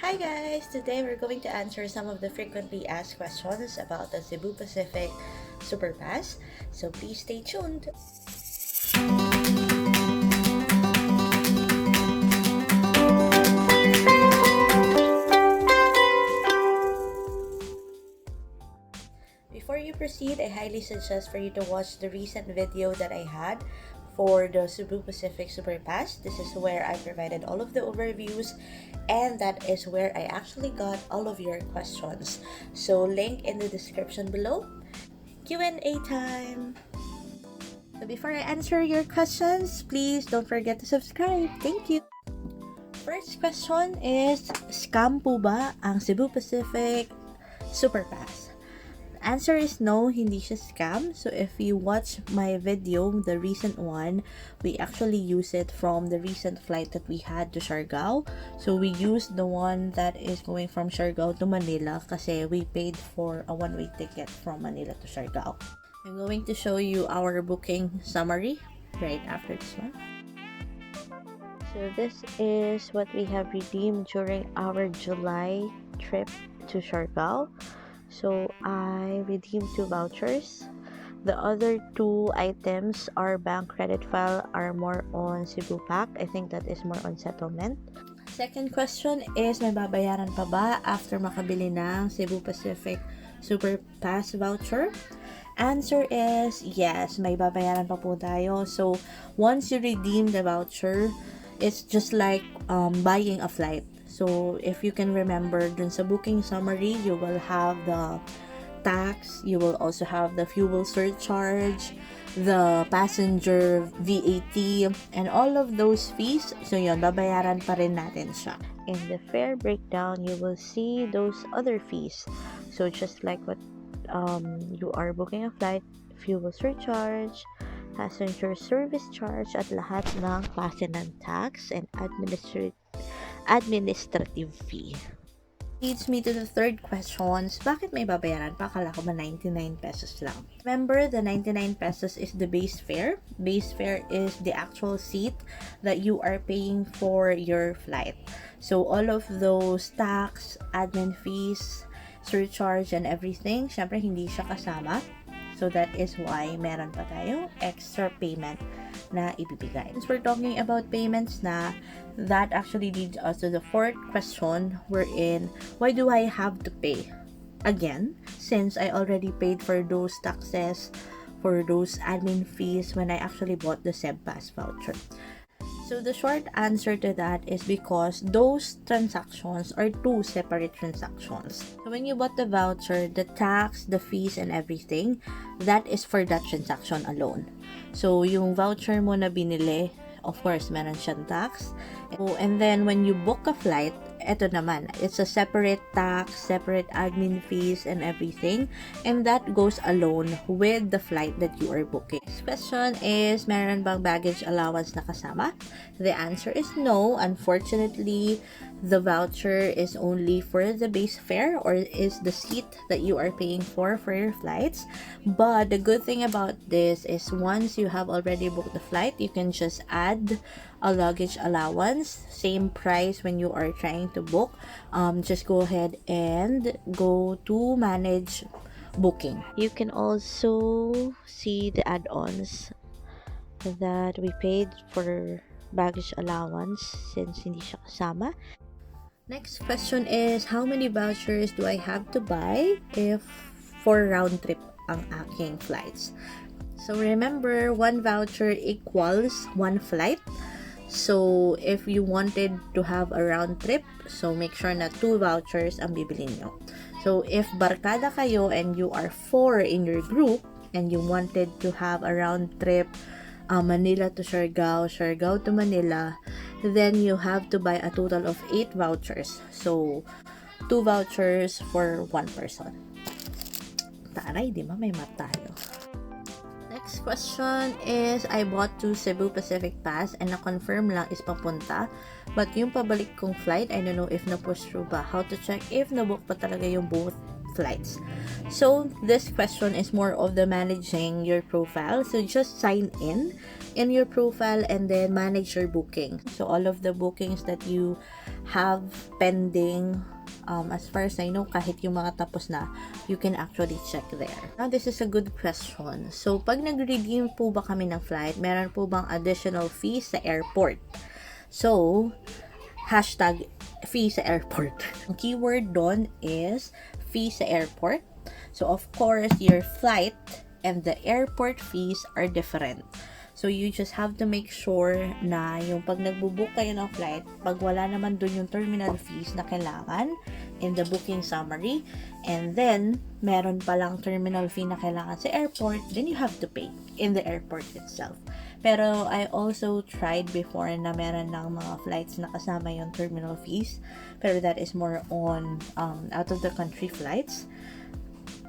Hi guys! Today we're going to answer some of the frequently asked questions about the Cebu Pacific Superpass. So please stay tuned. Before you proceed, I highly suggest for you to watch the recent video that I had for the Cebu Pacific Superpass. This is where I provided all of the overviews, and that is where I actually got all of your questions. So link in the description below. Q&A time! So before I answer your questions, please don't forget to subscribe. Thank you! First question is, scam po ba ang Cebu Pacific Superpass? Answer is no, hindi siya scam. So if you watch my video, the recent one, we actually use it from the recent flight that we had to Siargao. So we used the one that is going from Siargao to Manila kasi we paid for a one-way ticket from Manila to Siargao. I'm going to show you our booking summary right after this one. So this is what we have redeemed during our July trip to Siargao. So I redeemed 2 vouchers. The other 2 items, our bank credit file, are more on Cebu Pack. I think that is more on settlement. Second question is, may babayaran pa ba after makabili ng Cebu Pacific Superpass voucher? Answer is yes, may babayaran pa po tayo. So once you redeem the voucher, it's just like buying a flight. So, if you can remember, dun sa booking summary, you will have the tax, you will also have the fuel surcharge, the passenger VAT, and all of those fees. So, yun, babayaran pa rin natin siya. In the fare breakdown, you will see those other fees. So, just like what you are booking a flight, fuel surcharge, passenger service charge, at lahat ng klase ng tax and administrative fee. Leads me to the third questions. Bakit may babayaran pa? Akala ko ba 99 pesos lang? Remember, the 99 pesos is the base fare. Base fare is the actual seat that you are paying for your flight. So, all of those tax, admin fees, surcharge, and everything, syempre hindi siya kasama. So, that is why meron pa tayong extra payment na ibibigay. Since we're talking about payments na, that actually leads us to the fourth question, wherein, why do I have to pay again, since I already paid for those taxes, for those admin fees when I actually bought the CEB Pass voucher? So the short answer to that is because those transactions are 2 separate transactions. So when you bought the voucher, the tax, the fees, and everything, that is for that transaction alone. So yung voucher mo na binili, of course, meron siyang tax. And then when you book a flight, eto naman, it's a separate tax, separate admin fees, and everything. And that goes alone with the flight that you are booking. Next question is, meron bang baggage allowance na kasama? The answer is no. Unfortunately, the voucher is only for the base fare, or is the seat that you are paying for your flights. But the good thing about this is once you have already booked the flight, you can just add a luggage allowance, same price when you are trying to book. Just go ahead and go to manage booking. You can also see the add-ons that we paid for baggage allowance since hindi siya kasama. Next question is, how many vouchers do I have to buy if for round trip ang aking flights? So remember, 1 voucher equals 1 flight. So if you wanted to have a round trip, so make sure na 2 vouchers ang bibilin nyo. So if barkada kayo and you are 4 in your group and you wanted to have a round trip, Manila to Siargao, Siargao to Manila, then you have to buy a total of 8 vouchers. So 2 vouchers for 1 person. Taray, di ba? May math tayo. Next question is, I bought 2 Cebu Pacific Pass and na-confirm lang is papunta. But yung pabalik kong flight, I don't know if na-push through ba. How to check if na-book pa talaga yung both flights? So, this question is more of the managing your profile. So, just sign in your profile and then manage your booking. So, all of the bookings that you have pending. As far as I know, kahit yung mga tapos na, you can actually check there. Now, this is a good question. So, pag nag-redeem po ba kami ng flight, meron po bang additional fee sa airport? So, hashtag fee sa airport. Ang keyword doon is fee sa airport. So, of course, your flight and the airport fees are different. So, you just have to make sure na yung pag nagbo-book kayo ng flight, pag wala naman dun yung terminal fees na kailangan in the booking summary, and then, meron palang terminal fee na kailangan sa airport, then you have to pay in the airport itself. Pero, I also tried before na meron ng mga flights na kasama yung terminal fees, pero that is more on out of the country flights.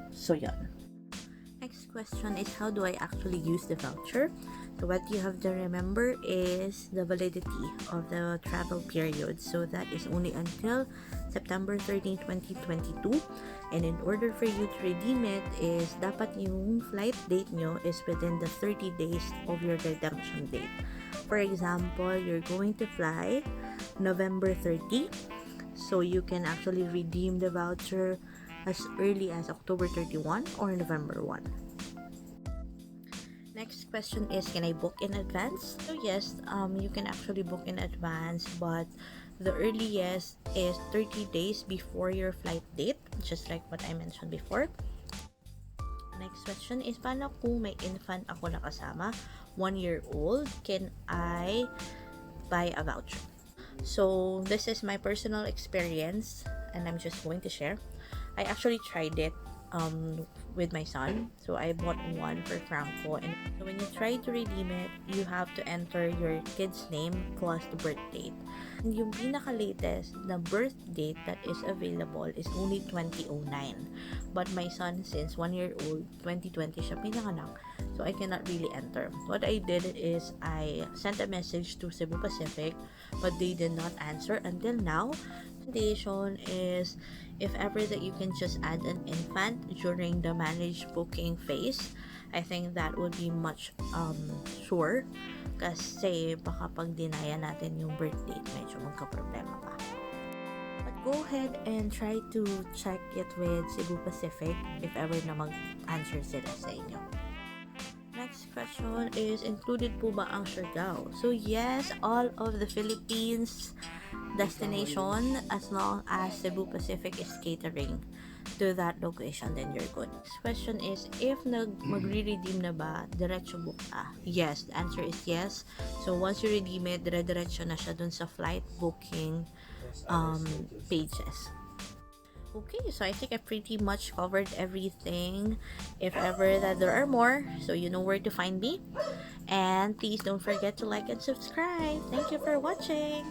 So, yun. Next question is, how do I actually use the voucher? So what you have to remember is the validity of the travel period. So that is only until September 13, 2022. And in order for you to redeem it is dapat yung flight date nyo is within the 30 days of your redemption date. For example, you're going to fly November 30. So you can actually redeem the voucher as early as October 31 or November 1. Next question is, can I book in advance? So yes, you can actually book in advance, but the earliest is 30 days before your flight date, just like what I mentioned before. Next question is, paano kung may infant ako na kasama, 1 year old, can I buy a voucher? So this is my personal experience and I'm just going to share. I actually tried it with my son. So I bought one for Franco, and so when you try to redeem it, you have to enter your kid's name plus the birth date. And yung pinaka-latest na birth date that is available is only 2009. But my son, since 1 year old, 2020 siya pinanganak, so I cannot really enter. What I did is I sent a message to Cebu Pacific, but they did not answer until now. Recommendation is, if ever that you can just add an infant during the managed booking phase, I think that would be much sure, kasi baka pag dinaya natin yung birth date, medyo magka-problema pa. But go ahead and try to check it with Cebu Pacific if ever na mag-answer sila sa inyo. Next question is, included po ba ang Siargao? So yes, all of the Philippines destination, as long as Cebu Pacific is catering to that location, then you're good. Next question is, if magre-redeem na ba, diretso book na? Yes, the answer is yes. So once you redeem it, dire-diretso na siya dun sa flight booking pages. Okay, so I think I pretty much covered everything. If ever that there are more, so you know where to find me. And please don't forget to like and subscribe. Thank you for watching.